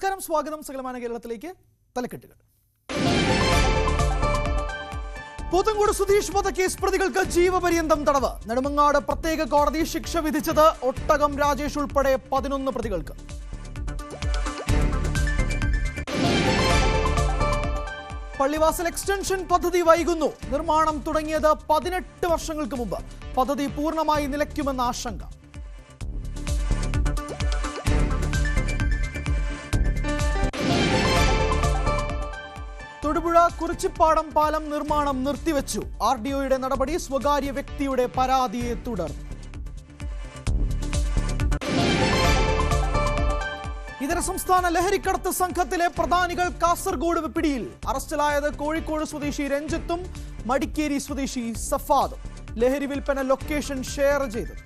നമസ്കാരം, സ്വാഗതം സകലമാന കേരളത്തിലേക്ക്. തലക്കെട്ടുകൾ. പോത്തൻകോട് സുധീഷ് വധക്കേസ് പ്രതികൾക്ക് ജീവപര്യന്തം തടവ്. നെടുമങ്ങാട് പ്രത്യേക കോടതി ശിക്ഷ വിധിച്ചത് ഒട്ടകം രാജേഷ് ഉൾപ്പെടെ 11 പ്രതികൾക്ക്. പള്ളിവാസൽ എക്സ്റ്റൻഷൻ പദ്ധതി വൈകുന്നു. നിർമ്മാണം തുടങ്ങിയത് 18 വർഷങ്ങൾക്ക് മുമ്പ്. പദ്ധതി പൂർണ്ണമായി നിലയ്ക്കുമെന്ന ആശങ്ക. തൊടുപുഴ കുറിച്ചിപ്പാടം പാലം നിർമ്മാണം നിർത്തിവെച്ചു. RDOയുടെ നടപടി സ്വകാര്യ വ്യക്തിയുടെ പരാതിയെ തുടർന്നു. ഇതര സംസ്ഥാന ലഹരിക്കടത്ത് സംഘത്തിലെ പ്രധാനികൾ കാസർഗോഡ് പിടിയിൽ. അറസ്റ്റിലായത് കോഴിക്കോട് സ്വദേശി രഞ്ജിത്തും മടിക്കേരി സ്വദേശി സഫാദും. ലഹരി വിൽപ്പന ലൊക്കേഷൻ ഷെയർ ചെയ്തു.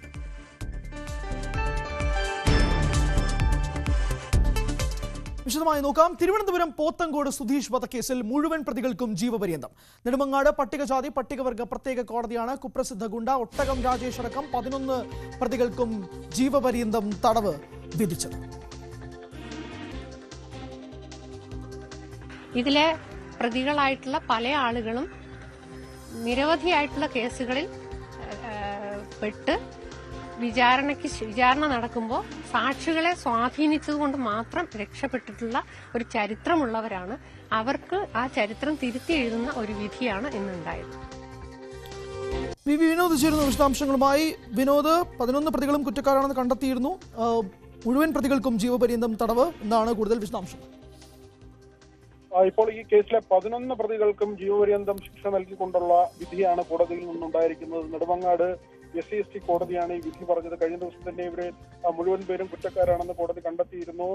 വിശദമായി നോക്കാം. തിരുവനന്തപുരം പോത്തൻകോട് സുധീഷ് വധക്കേസിൽ മുഴുവൻ പ്രതികൾക്കും ജീവപര്യന്തം. നെടുമങ്ങാട് പട്ടികജാതി പട്ടികവർഗ പ്രത്യേക കോടതിയാണ് കുപ്രസിദ്ധ ഗുണ്ട ഒട്ടകം രാജേഷ് അടക്കം 11 പ്രതികൾക്കും ജീവപര്യന്തം തടവ് വിധിച്ചത്. ഇതിലെ പ്രതികളായിട്ടുള്ള പല ആളുകളും നിരവധിയായിട്ടുള്ള കേസുകളിൽ പെട്ട് വിചാരണ നടക്കുമ്പോൾ സാക്ഷികളെ സ്വാധീനിച്ചതുകൊണ്ട് മാത്രം രക്ഷപ്പെട്ടിട്ടുള്ള ഒരു ചരിത്രമുള്ളവരാണ്. അവർക്ക് ആ ചരിത്രം തിരുത്തി എഴുതുന്ന ഒരു വിധിയാണ് ഇന്നുണ്ടായത്. വിനോദ് ചേരുന്നു വിശദാംശങ്ങളുമായി. വിനോദ്, 11 പ്രതികളും കുറ്റക്കാരാണെന്ന് കണ്ടെത്തിയിരുന്നു. മുഴുവൻ പ്രതികൾക്കും ജീവപര്യന്തം തടവ്. എന്താണ് കൂടുതൽ വിശദാംശം? ഇപ്പോൾ ഈ കേസിലെ 11 പ്രതികൾക്കും ജീവപര്യന്തം ശിക്ഷ നൽകിക്കൊണ്ടുള്ള വിധിയാണ് കോടതിയിൽ നിന്നുണ്ടായിരിക്കുന്നത്. നെടുമങ്ങാട് SC/ST കോടതിയാണ് ഈ വിധി പറഞ്ഞത്. കഴിഞ്ഞ ദിവസം തന്നെ ഇവരെ മുഴുവൻ പേരും കുറ്റക്കാരാണെന്ന് കോടതി കണ്ടെത്തിയിരുന്നു.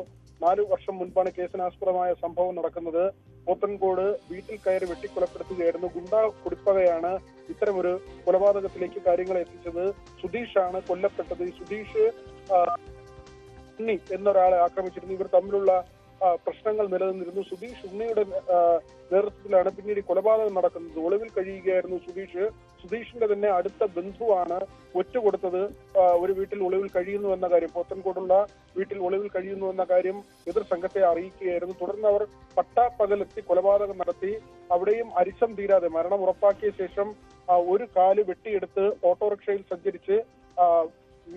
4 വർഷം മുൻപാണ് കേസിനാസ്പദമായ സംഭവം നടക്കുന്നത്. പോത്തൻകോട് വീട്ടിൽ കയറി വെട്ടിക്കൊലപ്പെടുത്തുകയായിരുന്നു. ഗുണ്ട കുടിപ്പകയാണ് ഇത്തരമൊരു കൊലപാതകത്തിലേക്ക് കാര്യങ്ങൾ എത്തിച്ചത്. സുധീഷാണ് കൊല്ലപ്പെട്ടത്. ഈ സുധീഷ് ഉണ്ണി എന്നൊരാളെ ആക്രമിച്ചിരുന്നു. ഇവർ തമ്മിലുള്ള പ്രശ്നങ്ങൾ നിലനിന്നിരുന്നു. സുധീഷ് ഉണ്ണിയുടെ നേതൃത്വത്തിലാണ് പിന്നീട് കൊലപാതകം നടക്കുന്നത്. ഒളിവിൽ കഴിയുകയായിരുന്നു സുധീഷ്. സുധീഷിന്റെ തന്നെ അടുത്ത ബന്ധുവാണ് ഒറ്റുകൊടുത്തത്. ഒരു വീട്ടിൽ ഒളിവിൽ കഴിയുന്നു എന്ന കാര്യം, പോത്തൻകോടുള്ള വീട്ടിൽ ഒളിവിൽ കഴിയുന്നു എന്ന കാര്യം എതിർ സംഘത്തെ അറിയിക്കുകയായിരുന്നു. തുടർന്ന് അവർ പട്ടാപ്പകലെത്തി കൊലപാതകം നടത്തി. അവിടെയും അരിശം തീരാതെ മരണം ഉറപ്പാക്കിയ ശേഷം ഒരു കാല് വെട്ടിയെടുത്ത് ഓട്ടോറിക്ഷയിൽ സഞ്ചരിച്ച്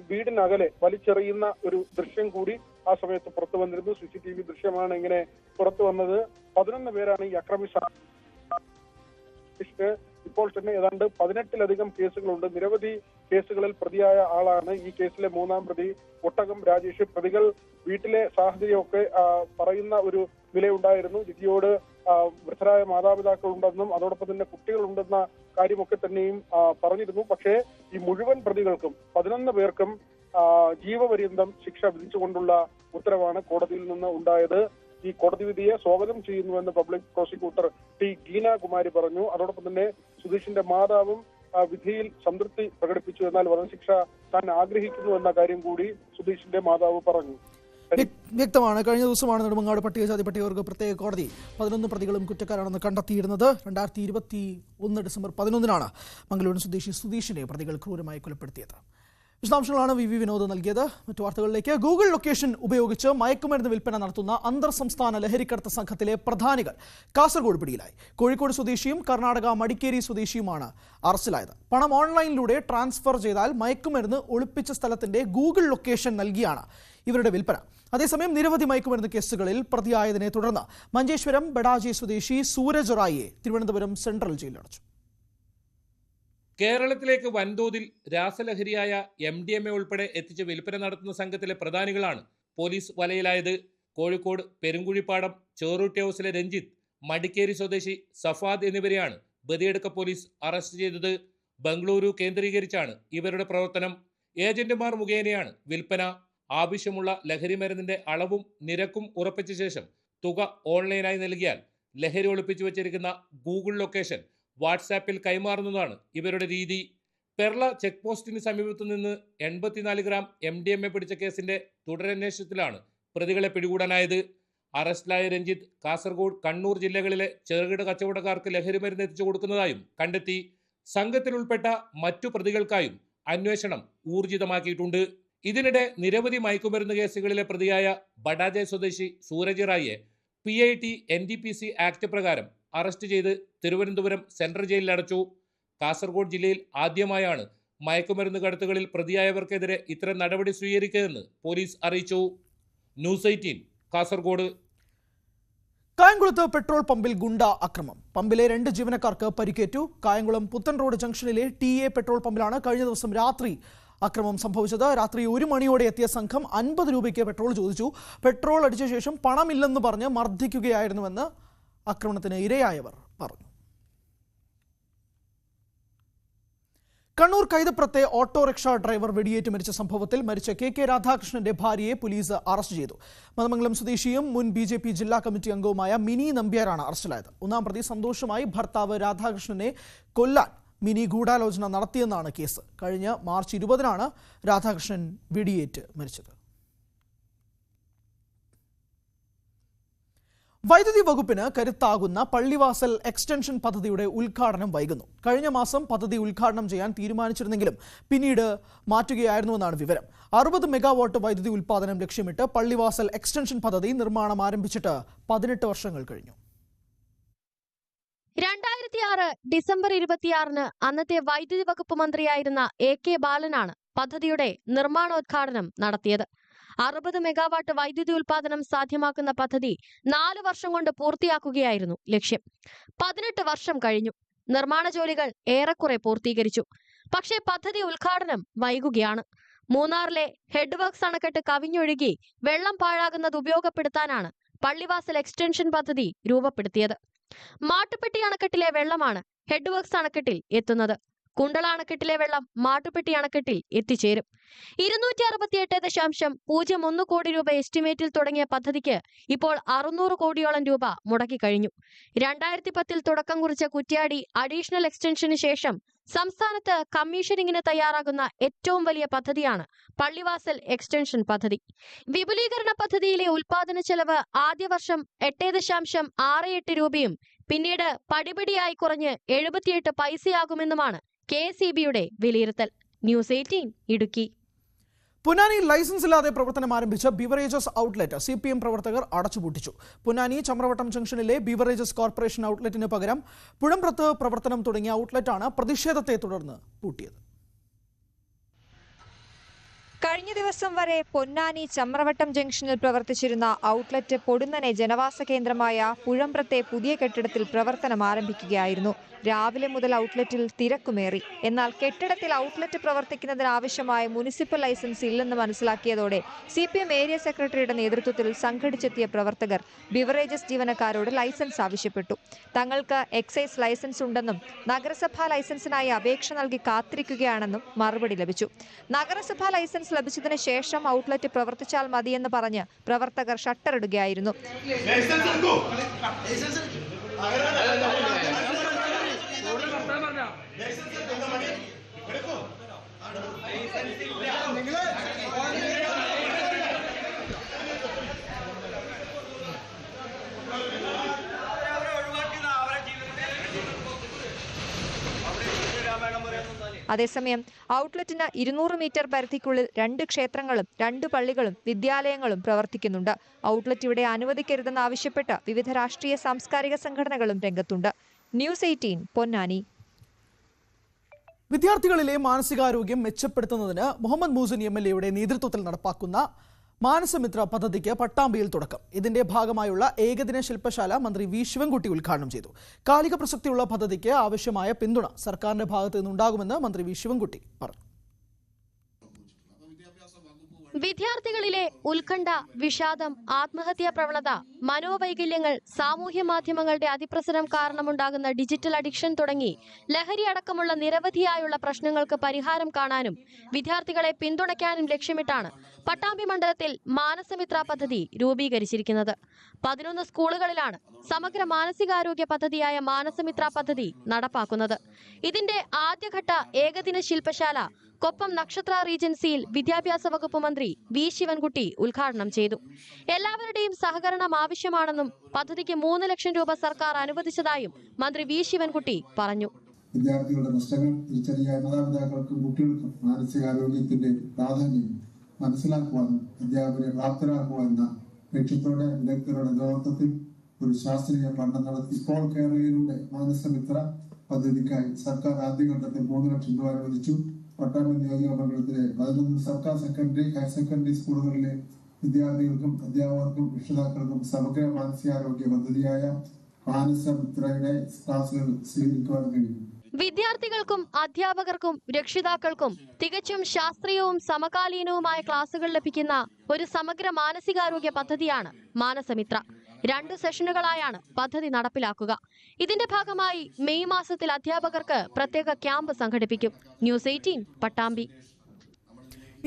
വീടിനകലെ വലിച്ചെറിയുന്ന ഒരു ദൃശ്യം കൂടി ആ സമയത്ത് പുറത്തു വന്നിരുന്നു. CCTV ദൃശ്യമാണ് ഇങ്ങനെ പുറത്തു വന്നത്. 11 പേരാണ് ഈ ആക്രമിച്ച. ഇപ്പോൾ തന്നെ ഏതാണ്ട് 18ലധികം കേസുകളുണ്ട്. നിരവധി കേസുകളിൽ പ്രതിയായ ആളാണ്. ഈ കേസിലെ 3-ാം പ്രതി ഒട്ടകം രാജേഷ്. പ്രതികൾ വീട്ടിലെ സാഹചര്യമൊക്കെ പറയുന്ന ഒരു നിലയുണ്ടായിരുന്നു. ജിജിയോട് വൃദ്ധരായ മാതാപിതാക്കൾ ഉണ്ടെന്നും അതോടൊപ്പം തന്നെ കുട്ടികളുണ്ടെന്ന കാര്യമൊക്കെ തന്നെയും പറഞ്ഞിരുന്നു. പക്ഷേ ഈ മുഴുവൻ പ്രതികൾക്കും 11 പേർക്കും ജീവപര്യന്തം ശിക്ഷ വിധിച്ചുകൊണ്ടുള്ള ഉത്തരവാണ് കോടതിയിൽ നിന്ന് ഉണ്ടായത്. ഈ കോടതി വിധിയെ സ്വാഗതം ചെയ്യുന്നുവെന്ന് public prosecutor T. Geena Kumari പറഞ്ഞു. അതോടൊപ്പം തന്നെ സുധീഷിന്റെ മാതാവും വിധിയിൽ സംതൃപ്തി പ്രകടിപ്പിച്ചു. എന്നാൽ വധശിക്ഷ താൻ ആഗ്രഹിക്കുന്നു എന്ന കാര്യം കൂടി സുധീഷിന്റെ മാതാവ് പറഞ്ഞു. വ്യക്തമാണ്. കഴിഞ്ഞ ദിവസമാണ് നെടുമങ്ങാട് പട്ടികജാതി പട്ടികവർഗ പ്രത്യേക കോടതി 11 പ്രതികളും കുറ്റക്കാരാണെന്ന് കണ്ടെത്തിയിരുന്നത്. 2021 ഡിസംബർ 11-നാണ് മംഗലൂരു സ്വദേശി സുധീഷിനെ പ്രതികൾ ക്രൂരമായി കൊലപ്പെടുത്തിയത്. വിശദാംശങ്ങളാണ് വിനോദ് നൽകിയത്. മറ്റു വാർത്തകളിലേക്ക്. ഗൂഗിൾ ലൊക്കേഷൻ ഉപയോഗിച്ച് മയക്കുമരുന്ന് വിൽപ്പന നടത്തുന്ന അന്തർ സംസ്ഥാന ലഹരിക്കടത്ത് സംഘത്തിലെ പ്രധാനികൾ കാസർഗോഡ് പിടിയിലായി. കോഴിക്കോട് സ്വദേശിയും കർണാടക മടിക്കേരി സ്വദേശിയുമാണ് അറസ്റ്റിലായത്. പണം ഓൺലൈനിലൂടെ ട്രാൻസ്ഫർ ചെയ്താൽ മയക്കുമരുന്ന് ഒളിപ്പിച്ച സ്ഥലത്തിന്റെ ഗൂഗിൾ ലൊക്കേഷൻ നൽകിയാണ് ഇവരുടെ വിൽപ്പന. അതേസമയം നിരവധി മയക്കുമരുന്ന് കേസുകളിൽ പ്രതിയായതിനെ തുടർന്ന് മഞ്ചേശ്വരം ബഡാജി സ്വദേശി സൂരജ് റായിയെ തിരുവനന്തപുരം സെൻട്രൽ ജയിലിലടച്ചു. കേരളത്തിലേക്ക് വൻതോതിൽ രാസലഹരിയായ MDMA ഉൾപ്പെടെ എത്തിച്ച് വിൽപ്പന നടത്തുന്ന സംഘത്തിലെ പ്രധാനികളാണ് പോലീസ് വലയിലായത്. കോഴിക്കോട് പെരുങ്കുഴിപ്പാടം ചോറൂട്ടി ഹൗസിലെ രഞ്ജിത്ത്, മടിക്കേരി സ്വദേശി സഫാദ് എന്നിവരെയാണ് ബദിയടുക്ക പോലീസ് അറസ്റ്റ് ചെയ്തത്. ബംഗളൂരു കേന്ദ്രീകരിച്ചാണ് ഇവരുടെ പ്രവർത്തനം. ഏജന്റുമാർ മുഖേനയാണ് വിൽപ്പന. ആവശ്യമുള്ള ലഹരി മരുന്നിന്റെ അളവും നിരക്കും ഉറപ്പിച്ച ശേഷം തുക ഓൺലൈനായി നൽകിയാൽ ലഹരി ഒളിപ്പിച്ചു വച്ചിരിക്കുന്ന ഗൂഗിൾ ലൊക്കേഷൻ വാട്സാപ്പിൽ കൈമാറുന്നതാണ് ഇവരുടെ രീതി. പെർള ചെക്ക് പോസ്റ്റിന് സമീപത്തു നിന്ന് 84 ഗ്രാം MDMA പിടിച്ച കേസിന്റെ തുടരന്വേഷണത്തിലാണ് പ്രതികളെ പിടികൂടാനായത്. അറസ്റ്റിലായ രഞ്ജിത്ത് കാസർഗോഡ്, കണ്ണൂർ ജില്ലകളിലെ ചെറുകിട കച്ചവടക്കാർക്ക് ലഹരി മരുന്ന് എത്തിച്ചു കൊടുക്കുന്നതായും കണ്ടെത്തി. സംഘത്തിൽ ഉൾപ്പെട്ട മറ്റു പ്രതികൾക്കായും അന്വേഷണം ഊർജിതമാക്കിയിട്ടുണ്ട്. ഇതിനിടെ നിരവധി മയക്കുമരുന്ന് കേസുകളിലെ പ്രതിയായ ബഡാജെ സ്വദേശി സൂരജ് റായിയെ PIT NDPC ആക്ട് പ്രകാരം അറസ്റ്റ് ചെയ്ത് തിരുവനന്തപുരം സെൻട്രൽ ജയിലിൽ അടച്ചു. കാസർഗോഡ് ജില്ലയിൽ ആദ്യമായാണ് മയക്കുമരുന്ന് കടത്തുകളിൽ പ്രതിയായവർക്കെതിരെ ഇത്തരം നടപടി സ്വീകരിക്കുകയെന്ന് പോലീസ് അറിയിച്ചു. ന്യൂസ് 18 കാസർഗോഡ്. കായംകുളത്ത് പെട്രോൾ പമ്പിൽ ഗുണ്ട ആക്രമണം. പമ്പിലെ 2 ജീവനക്കാർക്ക് പരിക്കേറ്റു. കായംകുളം പുത്തൻ റോഡ് ജംഗ്ഷനിലെ TA പെട്രോൾ പമ്പിലാണ് കഴിഞ്ഞ ദിവസം രാത്രി അക്രമം സംഭവിച്ചത്. രാത്രി 1 മണിയോടെ എത്തിയ സംഘം 50 രൂപയ്ക്ക് പെട്രോൾ ചോദിച്ചു. പെട്രോൾ അടിച്ച ശേഷം പണമില്ലെന്ന് പറഞ്ഞ് മർദ്ദിക്കുകയായിരുന്നുവെന്ന് ആക്രമണത്തിന് ഇരയായവർ പറഞ്ഞു. കണ്ണൂർ കൈതപ്രത്തെ ഓട്ടോറിക്ഷ ഡ്രൈവർ വെടിയേറ്റ് മരിച്ച സംഭവത്തിൽ മരിച്ച KK രാധാകൃഷ്ണന്റെ ഭാര്യയെ പോലീസ് അറസ്റ്റ് ചെയ്തു. മതമംഗലം സ്വദേശിയും മുൻ BJP ജില്ലാ കമ്മിറ്റി അംഗവുമായ മിനി നമ്പ്യാരാണ് അറസ്റ്റിലായത്. 1-ാം പ്രതി സന്തോഷമായി ഭർത്താവ് രാധാകൃഷ്ണനെ കൊല്ലാൻ മിനി ഗൂഢാലോചന നടത്തിയെന്നാണ് കേസ്. കഴിഞ്ഞ മാർച്ച് 20-നാണ് രാധാകൃഷ്ണൻ വെടിയേറ്റ് മരിച്ചത്. വൈദ്യുതി വകുപ്പിന് കരുത്താകുന്ന പള്ളിവാസൽ എക്സ്റ്റൻഷൻ പദ്ധതിയുടെ ഉദ്ഘാടനം വൈകുന്നു. കഴിഞ്ഞ മാസം പദ്ധതി ഉദ്ഘാടനം ചെയ്യാൻ തീരുമാനിച്ചിരുന്നെങ്കിലും പിന്നീട് മാറ്റുകയായിരുന്നുവെന്നാണ് വിവരം. 60 മെഗാവാട്ട് വൈദ്യുതി ഉൽപ്പാദനം ലക്ഷ്യമിട്ട് പള്ളിവാസൽ എക്സ്റ്റൻഷൻ പദ്ധതി നിർമ്മാണം ആരംഭിച്ചിട്ട് 18 വർഷങ്ങൾ കഴിഞ്ഞു. 2006 ഡിസംബർ 26-ന് അന്നത്തെ വൈദ്യുതി വകുപ്പ് മന്ത്രിയായിരുന്ന AK ബാലനാണ് പദ്ധതിയുടെ നിർമ്മാണോദ്ഘാടനം നടത്തിയത്. 60 മെഗാവാട്ട് വൈദ്യുതി ഉൽപാദനം സാധ്യമാക്കുന്ന പദ്ധതി 4 വർഷം കൊണ്ട് പൂർത്തിയാക്കുകയായിരുന്നു ലക്ഷ്യം. 18 വർഷം കഴിഞ്ഞു. നിർമ്മാണ ജോലികൾ ഏറെക്കുറെ പൂർത്തീകരിച്ചു. പക്ഷേ പദ്ധതി ഉദ്ഘാടനം വൈകുകയാണ്. മൂന്നാറിലെ ഹെഡ് വർക്ക്സ് അണക്കെട്ട് കവിഞ്ഞൊഴുകി വെള്ളം പാഴാകുന്നത് ഉപയോഗപ്പെടുത്താനാണ് പള്ളിവാസൽ എക്സ്റ്റൻഷൻ പദ്ധതി രൂപപ്പെടുത്തിയത്. മാട്ടുപ്പെട്ടി അണക്കെട്ടിലെ വെള്ളമാണ് ഹെഡ് വർക്ക്സ് അണക്കെട്ടിൽ എത്തുന്നത്. കുണ്ടള അണക്കെട്ടിലെ വെള്ളം മാട്ടുപ്പെട്ടി അണക്കെട്ടിൽ എത്തിച്ചേരും. 268.01 കോടി രൂപ എസ്റ്റിമേറ്റിൽ തുടങ്ങിയ പദ്ധതിക്ക് ഇപ്പോൾ 600 കോടിയോളം രൂപ മുടക്കിക്കഴിഞ്ഞു. 2010-ൽ തുടക്കം കുറിച്ച കുറ്റ്യാടി അഡീഷണൽ എക്സ്റ്റൻഷന് ശേഷം സംസ്ഥാനത്ത് കമ്മീഷനിങ്ങിന് തയ്യാറാകുന്ന ഏറ്റവും വലിയ പദ്ധതിയാണ് പള്ളിവാസൽ എക്സ്റ്റൻഷൻ പദ്ധതി. വിപുലീകരണ പദ്ധതിയിലെ ഉൽപാദന ചെലവ് ആദ്യ വർഷം 8.68 രൂപയും പിന്നീട് പടിപടിയായി കുറഞ്ഞ് 78 പൈസയാകുമെന്നുമാണ് KSEBയുടെ വിലയിരുത്തൽ. ന്യൂസ് 18 ഇടുക്കി. പൊന്നാനി ലൈസൻസ് ഇല്ലാതെ പ്രവർത്തനം ആരംഭിച്ച ബിവറേജസ് ഔട്ട്ലെറ്റ് CPM പ്രവർത്തകർ അടച്ചുപൂട്ടിച്ചു. പൊന്നാനി ചമ്രവട്ടം ജംഗ്ഷനിലെ ബിവറേജസ് കോർപ്പറേഷൻ ഔട്ട്ലെറ്റിന് പകരം പുഴമ്പ്രത്ത് പ്രവർത്തനം തുടങ്ങിയ ഔട്ട്ലെറ്റാണ് പ്രതിഷേധത്തെ തുടർന്ന് പൂട്ടിയത്. കഴിഞ്ഞ ദിവസം വരെ പൊന്നാനി ചമ്രവട്ടം ജംഗ്ഷനിൽ പ്രവർത്തിച്ചിരുന്ന ഔട്ട്ലെറ്റ് പൊടുന്നനെ ജനവാസ കേന്ദ്രമായ പുഴമ്പ്രത്തെ പുതിയ കെട്ടിടത്തിൽ പ്രവർത്തനം ആരംഭിക്കുകയായിരുന്നു. രാവിലെ മുതൽ ഔട്ട്ലെറ്റിൽ തിരക്കുമേറി. എന്നാൽ കെട്ടിടത്തിൽ ഔട്ട്ലെറ്റ് പ്രവർത്തിക്കുന്നതിനാവശ്യമായ മുനിസിപ്പൽ ലൈസൻസ് ഇല്ലെന്ന് മനസ്സിലാക്കിയതോടെ CPM ഏരിയ സെക്രട്ടറിയുടെ നേതൃത്വത്തിൽ സംഘടിച്ചെത്തിയ പ്രവർത്തകർ ബിവറേജസ് ജീവനക്കാരോട് ലൈസൻസ് ആവശ്യപ്പെട്ടു. തങ്ങൾക്ക് എക്സൈസ് ലൈസൻസ് ഉണ്ടെന്നും നഗരസഭാ ലൈസൻസിനായി അപേക്ഷ നൽകി കാത്തിരിക്കുകയാണെന്നും മറുപടി ലഭിച്ചു. നഗരസഭാ ലൈസൻസ് ലഭിച്ചതിന് ശേഷം ഔട്ട്ലെറ്റ് പ്രവർത്തിച്ചാൽ മതിയെന്ന് പറഞ്ഞ് പ്രവർത്തകർ ഷട്ടറിടുകയായിരുന്നു. അതേസമയം ഔട്ട്ലെറ്റിന് 200 മീറ്റർ പരിധിക്കുള്ളിൽ 2 ക്ഷേത്രങ്ങളും 2 പള്ളികളും വിദ്യാലയങ്ങളും പ്രവർത്തിക്കുന്നുണ്ട്. ഔട്ട്ലെറ്റ് ഇവിടെ അനുവദിക്കരുതെന്നാവശ്യപ്പെട്ട് വിവിധ രാഷ്ട്രീയ സാംസ്കാരിക സംഘടനകളും രംഗത്തുണ്ട്. ന്യൂസ് 18 പൊന്നാനി. വിദ്യാർത്ഥികളിലെ മാനസികാരോഗ്യം മെച്ചപ്പെടുത്തുന്നതിന് മുഹമ്മദ് മൂസിൻ MLAയുടെ നേതൃത്വത്തിൽ നടപ്പാക്കുന്ന മാനസമിത്ര പദ്ധതിക്ക് പട്ടാമ്പിയിൽ തുടക്കം. ഇതിന്റെ ഭാഗമായുള്ള ഏകദിന ശില്പശാല മന്ത്രി V ശിവൻകുട്ടി ഉദ്ഘാടനം ചെയ്തു. കാലിക പ്രസക്തിയുള്ള പദ്ധതിക്ക് ആവശ്യമായ പിന്തുണ സർക്കാരിന്റെ ഭാഗത്തു നിന്നുണ്ടാകുമെന്ന് മന്ത്രി V ശിവൻകുട്ടി പറഞ്ഞു. വിദ്യാർത്ഥികളിലെ ഉത്കണ്ഠ, വിഷാദം, ആത്മഹത്യാ പ്രവണത, മനോവൈകല്യങ്ങൾ, സാമൂഹ്യ മാധ്യമങ്ങളുടെ അതിപ്രസരം കാരണമുണ്ടാകുന്ന ഡിജിറ്റൽ അഡിക്ഷൻ തുടങ്ങി ലഹരി അടക്കമുള്ള നിരവധിയായുള്ള പ്രശ്നങ്ങൾക്ക് പരിഹാരം കാണാനും വിദ്യാർത്ഥികളെ പിന്തുണയ്ക്കാനും ലക്ഷ്യമിട്ടാണ് പട്ടാമ്പി മണ്ഡലത്തിൽ മാനസമിത്ര പദ്ധതി രൂപീകരിച്ചിരിക്കുന്നത്. 11 സ്കൂളുകളിലാണ് സമഗ്ര മാനസികാരോഗ്യ പദ്ധതിയായ മാനസമിത്ര പദ്ധതി നടപ്പാക്കുന്നത്. ഇതിന്റെ ആദ്യഘട്ട ഏകദിന ശില്പശാല കൊപ്പം നക്ഷത്ര റീജൻസിയിൽ വിദ്യാഭ്യാസ വകുപ്പ് മന്ത്രി V ശിവൻകുട്ടി ഉദ്ഘാടനം ചെയ്തു. എല്ലാവരുടെയും സഹകരണം ആവശ്യമാണെന്നും പദ്ധതിക്ക് 3 ലക്ഷം രൂപ സർക്കാർ അനുവദിച്ചതായും മന്ത്രി V ശിവൻകുട്ടി പറഞ്ഞു. വിദ്യാർത്ഥികളുടെ പ്രശ്നങ്ങൾ തിരിച്ചറിയാൻ മാതാപിതാക്കൾക്കും കുട്ടികൾക്കും മാനസികാരോഗ്യത്തിന്റെ പ്രാധാന്യം മനസ്സിലാക്കുവാനും അധ്യാപകരെ പ്രാപ്തരാക്കുക എന്ന ലക്ഷ്യത്തോടെ വിദഗ്ധരുടെ നേതൃത്വത്തിൽ ഒരു ശാസ്ത്രീയ പഠനം നടത്തി. ഇപ്പോൾ കേരളയിലൂടെ മാനസമിത്ര പദ്ധതിക്കായി സർക്കാർ ആദ്യഘട്ടത്തിൽ 3 ലക്ഷം രൂപ അനുവദിച്ചു. പട്ടാമ്പി നിയോജക മണ്ഡലത്തിലെ 11 സർക്കാർ സെക്കൻഡറി, ഹയർ സെക്കൻഡറി സ്കൂളുകളിലെ വിദ്യാർത്ഥികൾക്കും അധ്യാപകർക്കും രക്ഷിതാക്കൾക്കും സമഗ്ര മാനസികാരോഗ്യ പദ്ധതിയായ മാനസമിത്രയുടെ ക്ലാസുകൾ സ്വീകരിക്കുവാൻ കഴിയും. വിദ്യാർത്ഥികൾക്കും അധ്യാപകർക്കും രക്ഷിതാക്കൾക്കും തികച്ചും ശാസ്ത്രീയവും സമകാലീനവുമായ ക്ലാസുകൾ ലഭിക്കുന്ന ഒരു സമഗ്ര മാനസികാരോഗ്യ പദ്ധതിയാണ് മാനസമിത്ര. 2 സെഷനുകളായാണ് പദ്ധതി നടപ്പിലാക്കുക. ഇതിന്റെ ഭാഗമായി മെയ് മാസത്തിൽ അധ്യാപകർക്ക് പ്രത്യേക ക്യാമ്പ് സംഘടിപ്പിക്കും. ന്യൂസ് 18 പട്ടാമ്പി.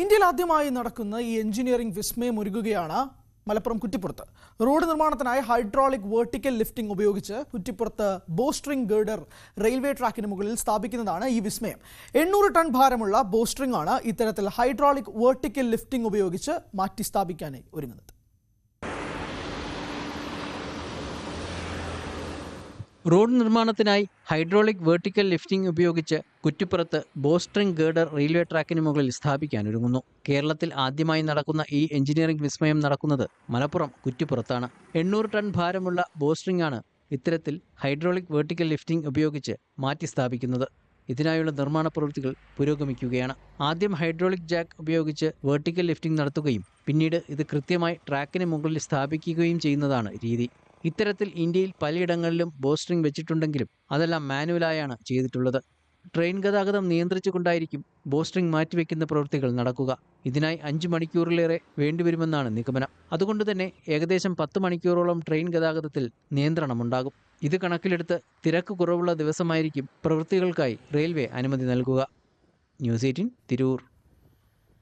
ഇന്ത്യയിൽ ആദ്യമായി നടക്കുന്ന ഈ എഞ്ചിനീയറിംഗ് വിസ്മയം ഒരുങ്ങുകയാണ് മലപ്പുറം കുറ്റിപ്പുറത്ത്. റോഡ് നിർമ്മാണത്തിനായി ഹൈഡ്രോളിക് വെർട്ടിക്കൽ ലിഫ്റ്റിംഗ് ഉപയോഗിച്ച് കുറ്റിപ്പുറത്ത് ബോസ്ട്രിംഗ് ഗേർഡർ റെയിൽവേ ട്രാക്കിന് മുകളിൽ സ്ഥാപിക്കുന്നതാണ് ഈ വിസ്മയം. 800 ടൺ ഭാരമുള്ള ബോസ്ട്രിംഗ് ആണ് ഇത്തരത്തിൽ ഹൈഡ്രോളിക് വെർട്ടിക്കൽ ലിഫ്റ്റിംഗ് ഉപയോഗിച്ച് മാറ്റി സ്ഥാപിക്കാനായി ഒരുങ്ങുന്നത്. റോഡ് നിർമ്മാണത്തിനായി ഹൈഡ്രോളിക് വെർട്ടിക്കൽ ലിഫ്റ്റിംഗ് ഉപയോഗിച്ച് കുറ്റിപ്പുറത്ത് ബോസ്ട്രിംഗ് ഗേർഡർ റെയിൽവേ ട്രാക്കിന് മുകളിൽ സ്ഥാപിക്കാനൊരുങ്ങുന്നു. കേരളത്തിൽ ആദ്യമായി നടക്കുന്ന ഈ എഞ്ചിനീയറിംഗ് വിസ്മയം നടക്കുന്നത് മലപ്പുറം കുറ്റിപ്പുറത്താണ്. 800 ടൺ ഭാരമുള്ള ബോസ്ട്രിംഗ് ആണ് ഇത്തരത്തിൽ ഹൈഡ്രോളിക് വെർട്ടിക്കൽ ലിഫ്റ്റിംഗ് ഉപയോഗിച്ച് മാറ്റി സ്ഥാപിക്കുന്നത്. ഇതിനായുള്ള നിർമ്മാണ പ്രവൃത്തികൾ പുരോഗമിക്കുകയാണ്. ആദ്യം ഹൈഡ്രോളിക് ജാക്ക് ഉപയോഗിച്ച് വെർട്ടിക്കൽ ലിഫ്റ്റിംഗ് നടത്തുകയും പിന്നീട് ഇത് കൃത്യമായി ട്രാക്കിന് മുകളിൽ സ്ഥാപിക്കുകയും ചെയ്യുന്നതാണ് രീതി. ഇത്തരത്തിൽ ഇന്ത്യയിൽ പലയിടങ്ങളിലും ബോസ്ട്രിംഗ് വെച്ചിട്ടുണ്ടെങ്കിലും അതെല്ലാം മാനുവലായാണ് ചെയ്തിട്ടുള്ളത്. ട്രെയിൻ ഗതാഗതം നിയന്ത്രിച്ചുകൊണ്ടായിരിക്കും ബോസ്ട്രിംഗ് മാറ്റിവെക്കുന്ന പ്രവൃത്തികൾ നടക്കുക. ഇതിനായി 5 മണിക്കൂറിലേറെ വേണ്ടിവരുമെന്നാണ് നിഗമനം. അതുകൊണ്ട് തന്നെ ഏകദേശം 10 മണിക്കൂറോളം ട്രെയിൻ ഗതാഗതത്തിൽ നിയന്ത്രണമുണ്ടാകും. ഇത് കണക്കിലെടുത്ത് തിരക്ക് കുറവുള്ള ദിവസമായിരിക്കും പ്രവൃത്തികൾക്കായി റെയിൽവേ അനുമതി നൽകുക. ന്യൂസ് 18 തിരൂർ.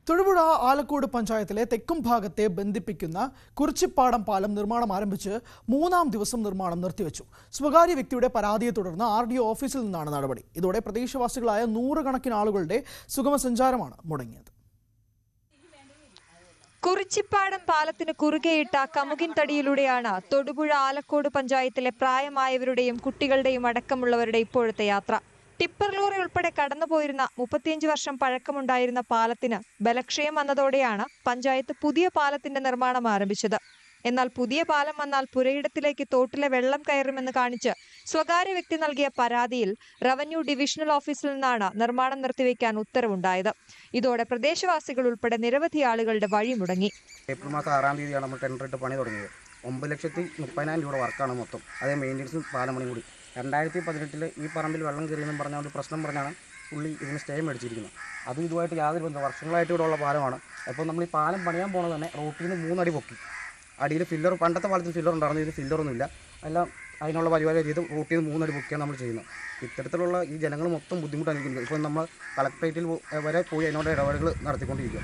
തൊടുപുഴ ആലക്കോട് പഞ്ചായത്തിലെ തെക്കും ഭാഗത്തെ ബന്ധിപ്പിക്കുന്ന കുറിച്ചിപ്പാടം പാലം നിർമ്മാണം ആരംഭിച്ച് 3-ാം ദിവസം നിർമ്മാണം നിർത്തിവെച്ചു. സ്വകാര്യ വ്യക്തിയുടെ പരാതിയെ തുടർന്ന് RDO ഓഫീസിൽ നിന്നാണ് നടപടി. ഇതോടെ പ്രദേശവാസികളായ 100 കണക്കിന് ആളുകളുടെ സുഗമസഞ്ചാരമാണ് മുടങ്ങിയത്. കുറിച്ചിപ്പാടം പാലത്തിന് കുറുകെയിട്ട കമുകിൻ തടിയിലൂടെയാണ് തൊടുപുഴ ആലക്കോട് പഞ്ചായത്തിലെ പ്രായമായവരുടെയും കുട്ടികളുടെയും അടക്കമുള്ളവരുടെ ഇപ്പോഴത്തെ യാത്ര. ടിപ്പർ ലോറി ഉൾപ്പെടെ കടന്നുപോയിരുന്ന 35 വർഷം പഴക്കമുണ്ടായിരുന്ന പാലത്തിന് ബലക്ഷയം വന്നതോടെയാണ് പഞ്ചായത്ത് പുതിയ പാലത്തിന്റെ നിർമ്മാണം ആരംഭിച്ചത്. എന്നാൽ പുതിയ പാലം വന്നാൽ പുരയിടത്തിലേക്ക് തോട്ടിലെ വെള്ളം കയറുമെന്ന് കാണിച്ച് സ്വകാര്യ വ്യക്തി നൽകിയ പരാതിയിൽ റവന്യൂ ഡിവിഷണൽ ഓഫീസിൽ നിന്നാണ് നിർമ്മാണം നിർത്തിവെക്കാൻ ഉത്തരവുണ്ടായത്. ഇതോടെ പ്രദേശവാസികൾ ഉൾപ്പെടെ നിരവധി ആളുകളുടെ വഴി മുടങ്ങി. ഏപ്രിൽ മാസം 6-ാം തീയതിയാണ് നമ്മൾ ടെൻഡർ ഇട്ട് പണി തുടങ്ങിയത്. 9,30,000 രൂപ വർക്കാണ് മൊത്തം. അതേ മെയിൻ്റെനൻസും പാലം പണിയും കൂടി. 2018 ഈ പറമ്പിൽ വെള്ളം കയറിയെന്നും പറഞ്ഞ ഒരു പ്രശ്നം പറഞ്ഞാണ് പുള്ളി ഇതിന് സ്റ്റേ മേടിച്ചിരിക്കുന്നത്. അതും ഇതുമായിട്ട് യാതൊരു ബന്ധം, വർഷങ്ങളായിട്ട് ഇവിടെ ഉള്ള പാലമാണ്. അപ്പോൾ നമ്മൾ ഈ പാലം പണിയാൻ പോകുന്നത് തന്നെ റോട്ടിൽ നിന്ന് 3 അടി പൊക്കി. അടിയിൽ ഫില്ലർ, പണ്ടത്തെ പാലത്തിന് ഫില്ലർ ഉണ്ടായിരുന്നു, ഇത് ഫില്ലറൊന്നുമില്ല. എല്ലാം അതിനുള്ള പരിപാടി ചെയ്ത് റോട്ടിൽ നിന്ന് 3 അടി പൊക്കിയാണ് നമ്മൾ ചെയ്യുന്നത്. ഇത്തരത്തിലുള്ള ഈ ജനങ്ങൾ മൊത്തം ബുദ്ധിമുട്ട് അനുഭവിക്കുന്നത്. ഇപ്പോൾ നമ്മൾ കളക്ടറേറ്റിൽ വരെ പോയി അതിനോട് ഇടപെടലുകൾ നടത്തിക്കൊണ്ടിരിക്കുക.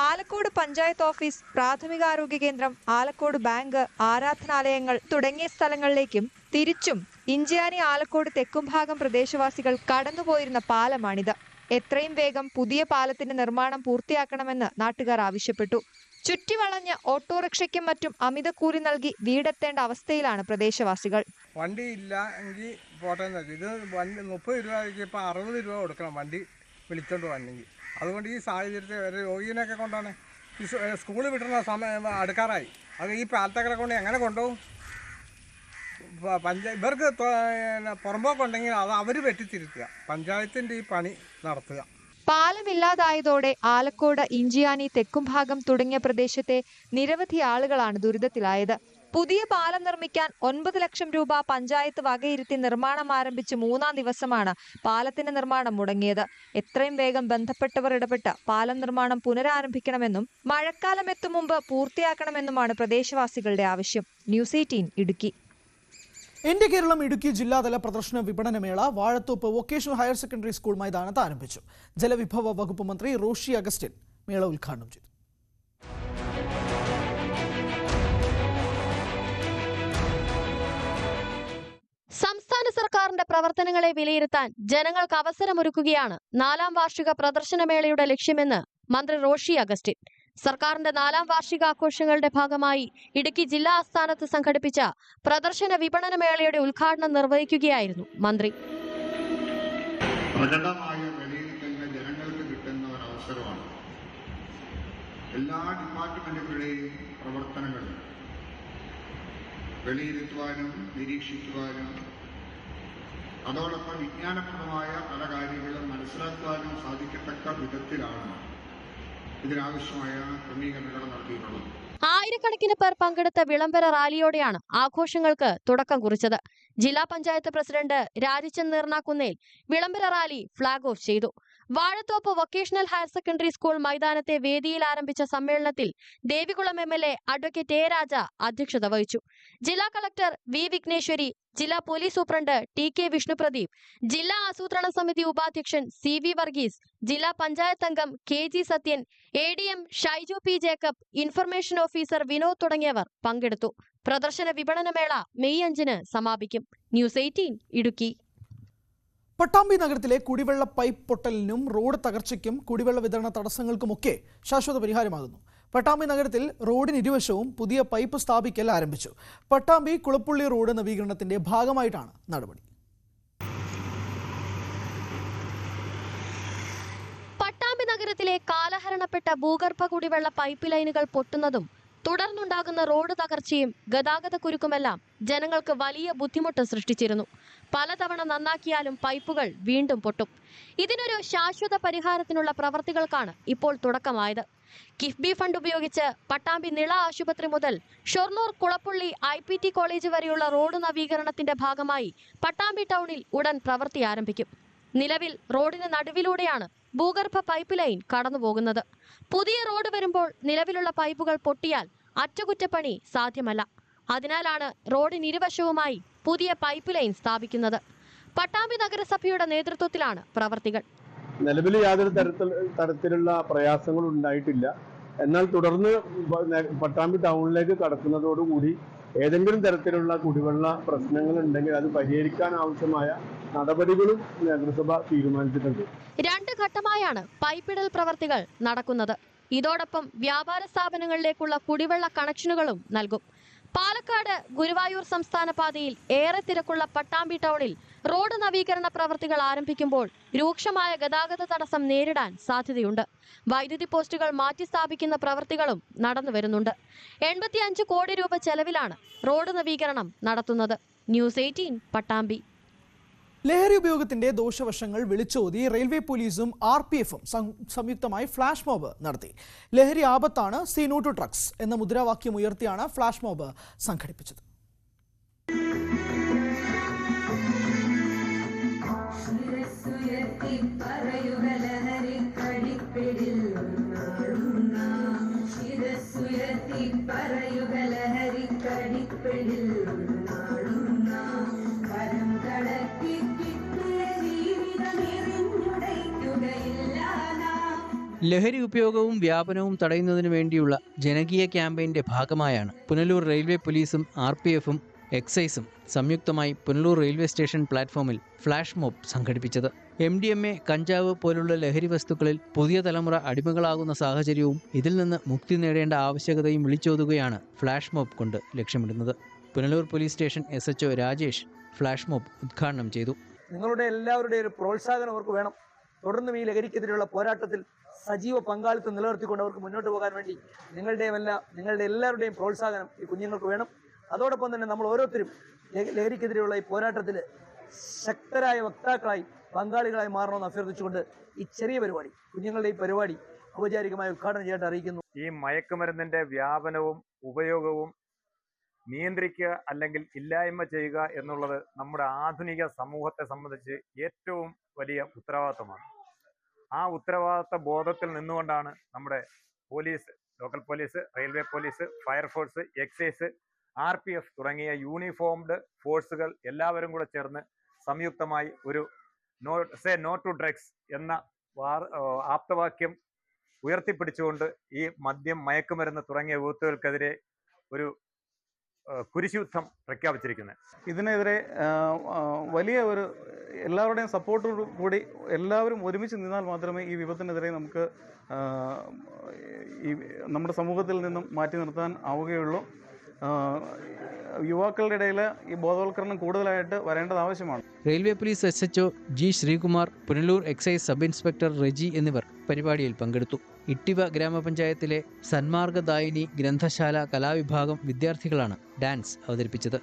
ആലക്കോട് പഞ്ചായത്ത് ഓഫീസ്, പ്രാഥമികാരോഗ്യ കേന്ദ്രം, ആലക്കോട് ബാങ്ക്, ആരാധനാലയങ്ങൾ തുടങ്ങിയ സ്ഥലങ്ങളിലേക്കും തിരിച്ചും ഇഞ്ചിയാനി ആലക്കോട് തെക്കുംഭാഗം പ്രദേശവാസികൾ കടന്നുപോയിരുന്ന പാലമാണിത്. എത്രയും വേഗം പുതിയ പാലത്തിന്റെ നിർമ്മാണം പൂർത്തിയാക്കണമെന്ന് നാട്ടുകാർ ആവശ്യപ്പെട്ടു. ചുറ്റിവളഞ്ഞ് ഓട്ടോറിക്ഷയ്ക്കും മറ്റും അമിതക്കൂലി നൽകി വീടെത്തേണ്ട അവസ്ഥയിലാണ് പ്രദേശവാസികൾ. വണ്ടി ഇല്ല എങ്കിൽ പോട്ടെ. ഇത് വണ്ടി 30 രൂപയ്ക്ക് ഇപ്പോൾ 60 രൂപ കൊടുക്കണം വണ്ടി വിളിച്ചോണ്ട് വന്നെങ്കിൽ. അതുകൊണ്ട് ഈ സാഹചര്യത്തിൽ ഒരു രോഗിനെയൊക്കെ കൊണ്ടാണ് ഈ സ്കൂളിൽ വിടുന്ന സമയം അടുക്കാറായി. അത് ഈ പാലത്തേക്കടെ കൊണ്ട് എങ്ങനെ കൊണ്ടുപോകും? ഇവർക്ക് പുറമ്പോക്കുണ്ടെങ്കിൽ അത് അവർ വെട്ടിത്തിരുത്തുക, പഞ്ചായത്തിൻ്റെ ഈ പണി നടത്തുക. പാലമില്ലാതായതോടെ ആലക്കോട്, ഇഞ്ചിയാനി, തെക്കുംഭാഗം തുടങ്ങിയ പ്രദേശത്തെ നിരവധി ആളുകളാണ് ദുരിതത്തിലായത്. പുതിയ പാലം നിർമ്മിക്കാൻ 9 ലക്ഷം രൂപ പഞ്ചായത്ത് വകയിരുത്തി നിർമ്മാണം ആരംഭിച്ച് 3-ാം ദിവസമാണ് പാലത്തിന്റെ നിർമ്മാണം മുടങ്ങിയത്. എത്രയും വേഗം ബന്ധപ്പെട്ടവർ ഇടപെട്ട് പാലം നിർമ്മാണം പുനരാരംഭിക്കണമെന്നും മഴക്കാലം എത്തും മുമ്പ് പൂർത്തിയാക്കണമെന്നുമാണ് പ്രദേശവാസികളുടെ ആവശ്യം. ന്യൂസ് 18 ഇടുക്കി. ഇന്ത്യ കേരളം ഇടുക്കി ജില്ലാതല പ്രദർശന വിപണനമേള Vazhathope vocational higher secondary school മൈതാനത്ത് ആരംഭിച്ചു. ജലവിഭവ വകുപ്പ് മന്ത്രി റോഷി അഗസ്റ്റിൻ മേള ഉദ്ഘാടനം ചെയ്തു. സംസ്ഥാന സർക്കാരിന്റെ പ്രവർത്തനങ്ങളെ വിലയിരുത്താൻ ജനങ്ങൾക്ക് അവസരമൊരുക്കുകയാണ് 4-ാം വാർഷിക പ്രദർശനമേളയുടെ ലക്ഷ്യമെന്ന് മന്ത്രി റോഷി അഗസ്റ്റിൻ സർക്കാരിന്റെ 4-ാം വാർഷികാഘോഷങ്ങളുടെ ഭാഗമായി ഇടുക്കി ജില്ലാ ആസ്ഥാനത്ത് സംഘടിപ്പിച്ച പ്രദർശന വിപണന മേളയുടെ ഉദ്ഘാടനം നിർവഹിക്കുകയായിരുന്നു മന്ത്രി. പ്രകടമായ വിലയിരുത്തലിന് ജനങ്ങൾക്ക് കിട്ടുന്ന ഒരു അവസരമാണ്. എല്ലാ ഡിപ്പാർട്ട്മെന്റുകളുടെയും പ്രവർത്തനങ്ങൾ വിലയിരുത്തുവാനും നിരീക്ഷിക്കുവാനും അതോടൊപ്പം വിജ്ഞാനപ്രദമായ പല കാര്യങ്ങളും മനസ്സിലാക്കുവാനും സാധിക്കത്തക്ക വിധത്തിലാണ് ഇതിനാവശ്യമായ ക്രമീകരണങ്ങൾ നടത്തിയിട്ടുള്ളത്. ആയിരക്കണക്കിന് പേർ പങ്കെടുത്ത വിളംബര റാലിയോടെയാണ് ആഘോഷങ്ങൾക്ക് തുടക്കം കുറിച്ചത്. ജില്ലാ പഞ്ചായത്ത് പ്രസിഡന്റ് രാജിച്ചന്ദ് നീർനാക്കുന്നേൽ വിളംബര റാലി ഫ്ളാഗ് ഓഫ് ചെയ്തു. Vazhathope vocational higher secondary school മൈതാനത്തെ വേദിയിൽ ആരംഭിച്ച സമ്മേളനത്തിൽ Devikulam MLA advocate A Raja അധ്യക്ഷത വഹിച്ചു. ജില്ലാ കളക്ടർ വി വിഘ്നേശ്വരി, ജില്ലാ പോലീസ് സൂപ്രണ്ട് TK വിഷ്ണുപ്രദീപ്, ജില്ലാ ആസൂത്രണ സമിതി ഉപാധ്യക്ഷൻ CV വർഗീസ്, ജില്ലാ പഞ്ചായത്ത് അംഗം KG Sathyan, ADM Shaiju P Jacob, information officer Vinod തുടങ്ങിയവർ പങ്കെടുത്തു. പ്രദർശന വിപണനമേള മെയ് 5 സമാപിക്കും. ന്യൂസ് 18 ഇടുക്കി. പട്ടാമ്പി നഗരത്തിലെ കുടിവെള്ള പൈപ്പ് പൊട്ടലിനും റോഡ് തകർച്ചയ്ക്കും കുടിവെള്ള വിതരണ തടസ്സങ്ങൾക്കുമൊക്കെ ശാശ്വത പരിഹാരമാകുന്നു. പട്ടാമ്പി നഗരത്തിൽ റോഡിന് ഇരുവശവും പുതിയ പൈപ്പ് സ്ഥാപിക്കൽ ആരംഭിച്ചു. പട്ടാമ്പി കുളപ്പുള്ളി റോഡ് നവീകരണത്തിന്റെ ഭാഗമായിട്ടാണ് നടപടി. പട്ടാമ്പി നഗരത്തിലെ കാലഹരണപ്പെട്ട ഭൂഗർഭ കുടിവെള്ള പൈപ്പ് ലൈനുകൾ പൊട്ടുന്നതും തുടർന്നുണ്ടാകുന്ന റോഡ് തകർച്ചയും ഗതാഗത കുരുക്കുമെല്ലാം ജനങ്ങൾക്ക് വലിയ ബുദ്ധിമുട്ട് സൃഷ്ടിച്ചിരുന്നു. പലതവണ നന്നാക്കിയാലും പൈപ്പുകൾ വീണ്ടും പൊട്ടും. ഇതിനൊരു ശാശ്വത പരിഹാരത്തിനുള്ള പ്രവർത്തികൾക്കാണ് ഇപ്പോൾ തുടക്കമായത്. കിഫ്ബി ഫണ്ട് ഉപയോഗിച്ച് പട്ടാമ്പി നിള ആശുപത്രി മുതൽ ഷൊർണൂർ കുളപ്പുള്ളി IPT കോളേജ് വരെയുള്ള റോഡ് നവീകരണത്തിന്റെ ഭാഗമായി പട്ടാമ്പി ടൗണിൽ ഉടൻ പ്രവൃത്തി ആരംഭിക്കും. നിലവിൽ റോഡിന് നടുവിലൂടെയാണ് ഭൂഗർഭ പൈപ്പ് ലൈൻ കടന്നുപോകുന്നത്. പുതിയ റോഡ് വരുമ്പോൾ നിലവിലുള്ള പൈപ്പുകൾ പൊട്ടിയാൽ അറ്റകുറ്റപ്പണി സാധ്യമല്ല. അതിനാലാണ് റോഡിന് ഇരുവശവുമായി പുതിയ പൈപ്പ് ലൈൻ സ്ഥാപിക്കുന്നത്. പട്ടാമ്പി നഗരസഭയുടെ നേതൃത്വത്തിലാണ് പ്രവർത്തികൾ. നിലവിൽ യാതൊരു തരത്തിലുള്ള പ്രയാസങ്ങളും ഉണ്ടായിട്ടില്ല. എന്നാൽ തുടർന്ന് പട്ടാമ്പി ടൗണിലേക്ക് കടക്കുന്നതോടുകൂടി ഏതെങ്കിലും തരത്തിലുള്ള കുടിവെള്ള പ്രശ്നങ്ങൾ ഉണ്ടെങ്കിൽ അത് പരിഹരിക്കാൻ ആവശ്യമായ നടപടികളും നഗരസഭ തീരുമാനിച്ചിട്ടുണ്ട്. 2 ഘട്ടമായാണ് പൈപ്പിടൽ പ്രവർത്തികൾ നടക്കുന്നത്. ഇതോടൊപ്പം വ്യാപാര സ്ഥാപനങ്ങളിലേക്കുള്ള കുടിവെള്ള കണക്ഷനുകളും നൽകും. പാലക്കാട് ഗുരുവായൂർ സംസ്ഥാന പാതയിൽ ഏറെ തിരക്കുള്ള പട്ടാമ്പി ടൗണിൽ റോഡ് നവീകരണ പ്രവർത്തികൾ ആരംഭിക്കുമ്പോൾ രൂക്ഷമായ ഗതാഗത തടസ്സം നേരിടാൻ സാധ്യതയുണ്ട്. വൈദ്യുതി പോസ്റ്റുകൾ മാറ്റി സ്ഥാപിക്കുന്ന പ്രവർത്തികളും നടന്നുവരുന്നുണ്ട്. 85 കോടി രൂപ ചെലവിലാണ് റോഡ് നവീകരണം നടത്തുന്നത്. ന്യൂസ് 18 പട്ടാമ്പി. ലഹരി ഉപയോഗത്തിന്റെ ദോഷവശങ്ങൾ വിളിച്ചോതി റെയിൽവേ പോലീസും RPFും സംയുക്തമായി ഫ്ലാഷ് മോബ് നടത്തി. ലഹരി ആപത്താണ്, സീ നോ ടു ഡ്രഗ്സ് എന്ന മുദ്രാവാക്യം ഉയർത്തിയാണ് ഫ്ലാഷ് മോബ് സംഘടിപ്പിച്ചത്. ലഹരി ഉപയോഗവും വ്യാപനവും തടയുന്നതിനു വേണ്ടിയുള്ള ജനകീയ ക്യാമ്പയിന്റെ ഭാഗമായാണ് പുനലൂർ റെയിൽവേ പോലീസും RPFും എക്സൈസും സംയുക്തമായി പുനലൂർ റെയിൽവേ സ്റ്റേഷൻ പ്ലാറ്റ്ഫോമിൽ ഫ്ലാഷ് മോബ് സംഘടിപ്പിച്ചത്. MDMA, കഞ്ചാവ് പോലുള്ള ലഹരി വസ്തുക്കളിൽ പുതിയ തലമുറ അടിമകളാകുന്ന സാഹചര്യവും ഇതിൽ നിന്ന് മുക്തി നേടേണ്ട ആവശ്യകതയും വിളിച്ചോതുകയാണ് ഫ്ലാഷ് മോബ് കൊണ്ട് ലക്ഷ്യമിടുന്നത്. Punalur police station SHO Rajesh flash mob ഉദ്ഘാടനം ചെയ്തു. നിങ്ങളുടെ എല്ലാവരുടെയും ഒരു പ്രോത്സാഹനം അവർക്ക് വേണം. തുടർന്നും ഈ ലഹരിക്കെതിരെയുള്ള പോരാട്ടത്തിൽ സജീവ പങ്കാളിത്തം നിലനിർത്തിക്കൊണ്ട് അവർക്ക് മുന്നോട്ട് പോകാൻ വേണ്ടി നിങ്ങളുടെ എല്ലാവരുടെയും പ്രോത്സാഹനം ഈ കുഞ്ഞുങ്ങൾക്ക് വേണം. അതോടൊപ്പം തന്നെ നമ്മൾ ഓരോരുത്തരും ലഹരിക്കെതിരെയുള്ള ഈ പോരാട്ടത്തിൽ ശക്തരായ വക്താക്കളായി പങ്കാളികളായി മാറണമെന്ന് അഭ്യർത്ഥിച്ചുകൊണ്ട് ഈ ചെറിയ പരിപാടി, കുഞ്ഞുങ്ങളുടെ ഈ പരിപാടി ഔപചാരികമായി ഉദ്ഘാടനം ചെയ്യാൻ അറിയിക്കുന്നു. ഈ മയക്കുമരുന്നിന്റെ വ്യാപനവും ഉപയോഗവും നിയന്ത്രിക്കുക അല്ലെങ്കിൽ ഇല്ലായ്മ ചെയ്യുക എന്നുള്ളത് നമ്മുടെ ആധുനിക സമൂഹത്തെ സംബന്ധിച്ച് ഏറ്റവും വലിയ ഉത്തരവാദിത്തമാണ്. ആ ഉത്തരവാദിത്ത ബോധത്തിൽ നിന്നുകൊണ്ടാണ് നമ്മുടെ police, local police, railway police, fire force, excise, RPF തുടങ്ങിയ യൂണിഫോംഡ് ഫോഴ്സുകൾ എല്ലാവരും കൂടെ ചേർന്ന് സംയുക്തമായി ഒരു നോ ടു ഡ്രഗ്സ് എന്ന ആപ്തവാക്യം ഉയർത്തിപ്പിടിച്ചുകൊണ്ട് ഈ മദ്യം, മയക്കുമരുന്ന് തുടങ്ങിയ വിപത്തുകൾക്കെതിരെ ഒരു കുരിശുയുദ്ധം പ്രഖ്യാപിച്ചിരിക്കുന്നത്. ഇതിനെതിരെ വലിയ ഒരു എല്ലാവരുടെയും സപ്പോർട്ടോടു കൂടി എല്ലാവരും ഒരുമിച്ച് നിന്നാൽ മാത്രമേ ഈ വിപത്തിനെതിരെ നമുക്ക് ഈ നമ്മുടെ സമൂഹത്തിൽ നിന്നും മാറ്റി നിർത്താൻ ആവുകയുള്ളൂ. യുവാക്കളുടെ ഇടയിൽ ഈ ബോധവൽക്കരണം കൂടുതലായിട്ട് വരേണ്ടത് ആവശ്യമാണ്. Railway police SHO G Sreekumar, Punalur excise sub inspector Reji എന്നിവർ പരിപാടിയിൽ പങ്കെടുത്തു. ഇട്ടിവ ഗ്രാമപഞ്ചായത്തിലെ സന്മാർഗദായിനി ഗ്രന്ഥശാല കലാവിഭാഗം വിദ്യാർത്ഥികളാണ് ഡാൻസ് അവതരിപ്പിച്ചത്.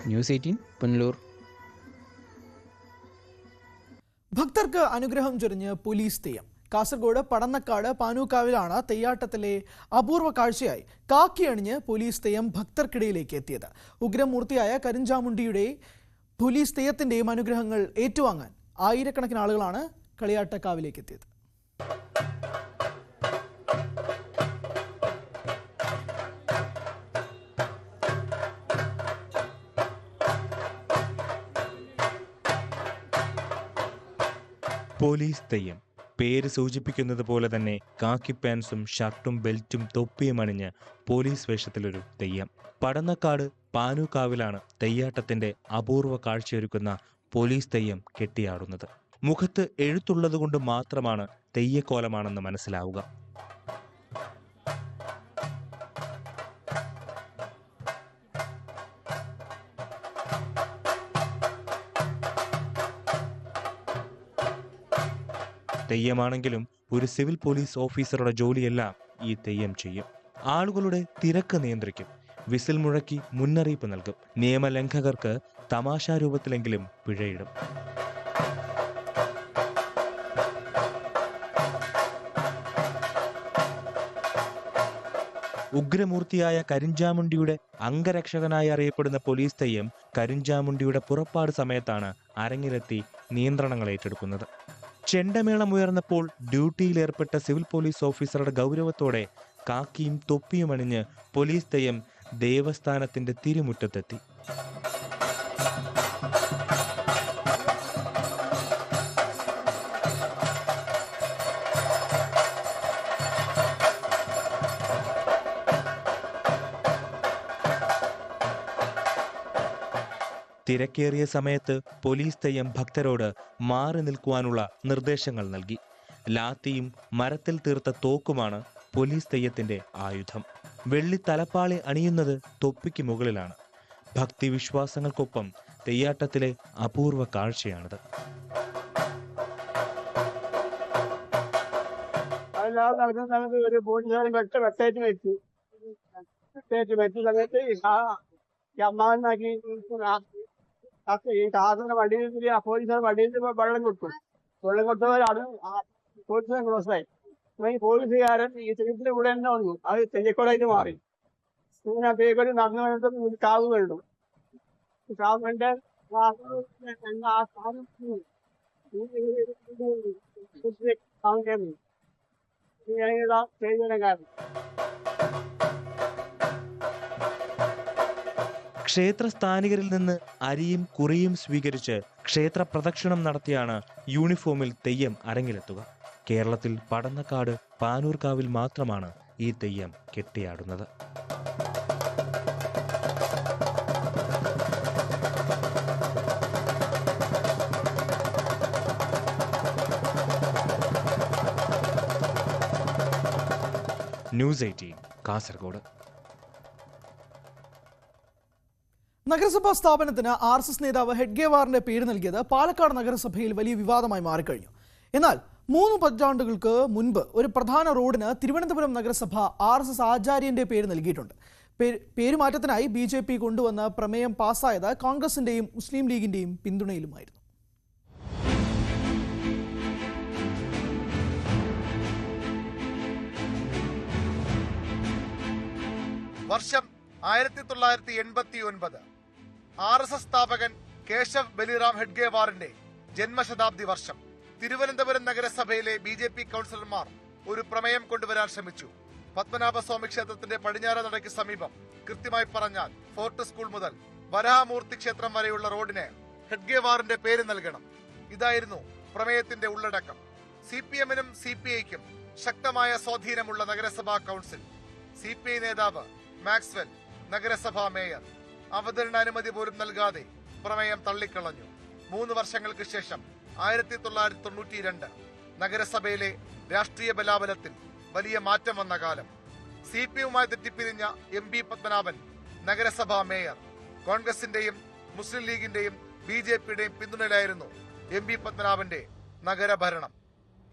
ന്യൂസ് 18 പുനലൂർ. ഭക്തർക്ക് അനുഗ്രഹം ചൊരിഞ്ഞ് പോലീസ് തെയ്യം. കാസർഗോഡ് പടന്നക്കാട് പാനൂക്കാവിലാണ് തെയ്യാട്ടത്തിലെ അപൂർവ കാഴ്ചയായി കാക്കി അണിഞ്ഞ് പോലീസ് തെയ്യം ഭക്തർക്കിടയിലേക്ക് എത്തിയത്. ഉഗ്രമൂർത്തിയായ കരിഞ്ചാമുണ്ടിയുടെ പോലീസ് തെയ്യത്തിന്റെയും അനുഗ്രഹങ്ങൾ ഏറ്റുവാങ്ങാൻ ആയിരക്കണക്കിന് ആളുകളാണ് കളിയാട്ടക്കാവിലേക്ക് എത്തിയത്. പോലീസ് തെയ്യം പേര് സൂചിപ്പിക്കുന്നത് പോലെ തന്നെ കാക്കി പാൻസും ഷർട്ടും ബെൽറ്റും തൊപ്പിയും അണിഞ്ഞ് പോലീസ് വേഷത്തിലൊരു തെയ്യം. പടന്നക്കാട് പാനൂക്കാവിലാണ് തെയ്യാട്ടത്തിന്റെ അപൂർവ കാഴ്ചയൊരുക്കുന്ന പോലീസ് തെയ്യം കെട്ടിയാടുന്നത്. മുഖത്ത് എഴുത്തുള്ളതുകൊണ്ട് മാത്രമാണ് തെയ്യക്കോലമാണെന്ന് മനസ്സിലാവുക. തെയ്യമാണെങ്കിലും ഒരു സിവിൽ പോലീസ് ഓഫീസറുടെ ജോലിയെല്ലാം ഈ തെയ്യം ചെയ്യും. ആളുകളുടെ തിരക്ക് നിയന്ത്രിക്കും, വിസിൽ മുഴക്കി മുന്നറിയിപ്പ് നൽകും, നിയമലംഘകർക്ക് തമാശാരൂപത്തിലെങ്കിലും പിഴയിടും. ഉഗ്രമൂർത്തിയായ കരിഞ്ചാമുണ്ടിയുടെ അംഗരക്ഷകനായി അറിയപ്പെടുന്ന പോലീസ് തെയ്യം കരിഞ്ചാമുണ്ടിയുടെ പുറപ്പാട് സമയത്താണ് അരങ്ങിലെത്തി നിയന്ത്രണങ്ങൾ ഏറ്റെടുക്കുന്നത്. ചെണ്ടമേളമുയർന്നപ്പോൾ ഡ്യൂട്ടിയിലേർപ്പെട്ട സിവിൽ പോലീസ് ഓഫീസറുടെ ഗൗരവത്തോടെ കാക്കിയും തൊപ്പിയും അണിഞ്ഞ് പോലീസ് തെയ്യം ദേവസ്ഥാനത്തിന്റെ തിരുമുറ്റത്തെത്തി. തിരക്കേറിയ സമയത്ത് പോലീസ് തെയ്യം ഭക്തരോട് മാറി നിൽക്കുവാനുള്ള നിർദ്ദേശങ്ങൾ നൽകി. ലാത്തിയും മരത്തിൽ തീർത്ത തോക്കുമാണ് പോലീസ് തെയ്യത്തിന്റെ ആയുധം. വെള്ളി തലപ്പാളി അണിയുന്നത് തൊപ്പിക്ക് മുകളിലാണ്. ഭക്തിവിശ്വാസങ്ങൾക്കൊപ്പം തെയ്യാട്ടത്തിലെ അപൂർവ കാഴ്ചയാണിത്. നടക്കുന്ന സമയത്ത് ഒരു പോലീസുകാരൻ വെട്ടേറ്റ് വെച്ച സമയത്ത് ഈ അമ്മാവനാക്കി ഈ കാറിന്റെ വണ്ടിയിൽ പോലീസുകാർ വണ്ടിയിൽ വെള്ളം കൊടുത്തു. വെള്ളം കൊടുത്തവരാണ് പോലീസുകാരൻ ക്രോസായി. ഈ പോലീസുകാരൻ ഈ തെയ്യത്തിന്റെ കൂടെ തന്നെ വന്നു. അത് തെയ്യക്കോടായിട്ട് മാറി. ഇങ്ങനെ തെയ്യക്കോട് നടന്നു കഴിഞ്ഞിട്ട് കാവ് കണ്ടു. കാവ് കണ്ട് ആ സ്ഥാനം ചെയ്തതിനെ കാരണം ക്ഷേത്രസ്ഥാനികരിൽ നിന്ന് അരിയും കുറിയും സ്വീകരിച്ച് ക്ഷേത്ര പ്രദക്ഷിണം നടത്തിയാണ് യൂണിഫോമിൽ തെയ്യം അരങ്ങിലെത്തുക. കേരളത്തിൽ പടന്നക്കാട് പാനൂർക്കാവിൽ മാത്രമാണ് ഈ തെയ്യം കെട്ടിയാടുന്നത്. ന്യൂസ് 18 കാസർഗോഡ്. നഗരസഭാ സ്ഥാപനത്തിന് RSS നേതാവ് ഹെഡ്ഗേവാറിന്റെ പേര് നൽകിയത് പാലക്കാട് നഗരസഭയിൽ വലിയ വിവാദമായി മാറിക്കഴിഞ്ഞു. എന്നാൽ 3 പതിറ്റാണ്ടുകൾക്ക് മുൻപ് ഒരു പ്രധാന റോഡിന് തിരുവനന്തപുരം നഗരസഭ RSS ആചാര്യന്റെ പേര് നൽകിയിട്ടുണ്ട്. പേരുമാറ്റത്തിനായി BJP കൊണ്ടുവന്ന പ്രമേയം പാസ്സായത് കോൺഗ്രസിന്റെയും മുസ്ലിം ലീഗിന്റെയും പിന്തുണയിലുമായിരുന്നു. വർഷം 1989. RSS സ്ഥാപകൻ കേശവ് ബലിറാം ഹെഡ്ഗേവാറിന്റെ ജന്മശതാബ്ദി വർഷം. തിരുവനന്തപുരം നഗരസഭയിലെ BJP കൗൺസിലർമാർ ഒരു പ്രമേയം കൊണ്ടുവരാൻ ശ്രമിച്ചു. പത്മനാഭസ്വാമി ക്ഷേത്രത്തിന്റെ പടിഞ്ഞാറ നടയ്ക്ക് സമീപം, കൃത്യമായി പറഞ്ഞാൽ ഫോർട്ട് സ്കൂൾ മുതൽ വരാഹമൂർത്തി ക്ഷേത്രം വരെയുള്ള റോഡിന് ഹെഡ്ഗേവാറിന്റെ പേര് നൽകണം. ഇതായിരുന്നു പ്രമേയത്തിന്റെ ഉള്ളടക്കം. CPM-നും CPI-ക്കും ശക്തമായ സ്വാധീനമുള്ള നഗരസഭാ കൗൺസിൽ. CPI നേതാവ് മാക്സ്വെൽ നഗരസഭാ മേയർ അവതരണാനുമതി പോലും നൽകാതെ പ്രമേയം തള്ളിക്കളഞ്ഞു. 3 വർഷങ്ങൾക്ക് ശേഷം 1992 നഗരസഭയിലെ രാഷ്ട്രീയ ബലാബലത്തിൽ വലിയ മാറ്റം വന്ന കാലം. CPI-യുമായി തെറ്റിപ്പിരിഞ്ഞ MP പത്മനാഭൻ നഗരസഭാ മേയർ. കോൺഗ്രസിന്റെയും മുസ്ലിം ലീഗിന്റെയും BJP-യുടെയും പിന്തുണയിലായിരുന്നു MP പത്മനാഭന്റെ നഗരഭരണം.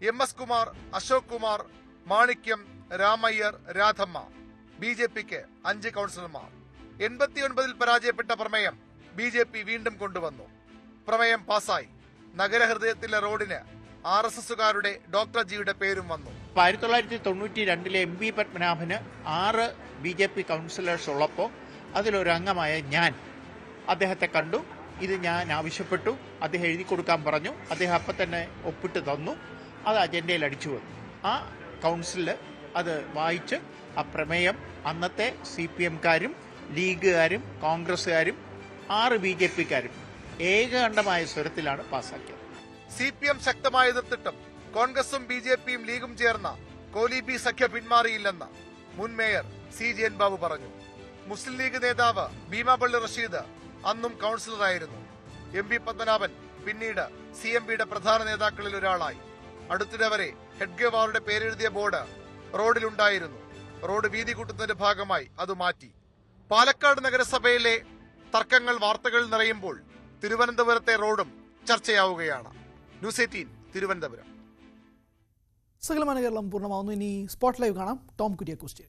MS കുമാർ, അശോക് കുമാർ, മാണിക്യം, രാമയ്യർ, രാധമ്മ. BJP-ക്ക് 5 കൗൺസിലർമാർ. 89-ൽ പരാജയപ്പെട്ട പ്രമേയം BJP വീണ്ടും കൊണ്ടുവന്നു. പ്രമേയം പാസായി. നഗരഹൃദയത്തിലെ റോഡിന് RSS-കാരുടെ ഡോക്ടർ ജിയുടെ പേരും വന്നു. 1992-ലെ MP പത്മനാഭന് 6 BJP കൗൺസിലേഴ്സ് ഉള്ളപ്പോൾ അതിലൊരംഗമായ ഞാൻ അദ്ദേഹത്തെ കണ്ടു. ഇത് ഞാൻ ആവശ്യപ്പെട്ടു. അദ്ദേഹം എഴുതി കൊടുക്കാൻ പറഞ്ഞു. അദ്ദേഹം അപ്പം തന്നെ ഒപ്പിട്ട് തന്നു. അത് അജണ്ടയിൽ അടിച്ചു വന്നു. ആ കൗൺസിലിൽ അത് വായിച്ച് ആ പ്രമേയം അന്നത്തെ CPM-കാരും ലീഗുകാരും കോൺഗ്രസ്സുകാരും 6 BJP-കാരും ഏകകണ്ഠമായ സ്വരത്തിലാണ് പാസാക്കിയത്. CPM ശക്തമായി എതിർത്തിട്ടും കോൺഗ്രസും BJP-യും ലീഗും ചേർന്ന കോലീബി സഖ്യ പിന്മാറിയില്ലെന്ന് മുൻ മേയർ CJN ബാബു പറഞ്ഞു. മുസ്ലിം ലീഗ് നേതാവ് ഭീമാപള്ളി റഷീദ് അന്നും കൗൺസിലറായിരുന്നു. MP പത്മനാഭൻ പിന്നീട് CMB-യുടെ പ്രധാന നേതാക്കളിൽ ഒരാളായി. അടുത്തിടെ വരെ ഹെഡ്ഗേവാറുടെ പേരെഴുതിയ ബോർഡ് റോഡിലുണ്ടായിരുന്നു. റോഡ് വീതി കൂട്ടുന്നതിന്റെ ഭാഗമായി അത് മാറ്റി. പാലക്കാട് നഗരസഭയിലെ തർക്കങ്ങൾ വാർത്തകളിൽ നിറയുമ്പോൾ തിരുവനന്തപുരത്തെ റോഡും ചർച്ചയാവുകയാണ്. ന്യൂസ് 18 തിരുവനന്തപുരം. സകലമാന കേരളം പൂർണ്ണമാവുന്നു. ഇനി സ്പോട്ട് ലൈവ് കാണാം. ടോം കുര്യാക്കോസ്.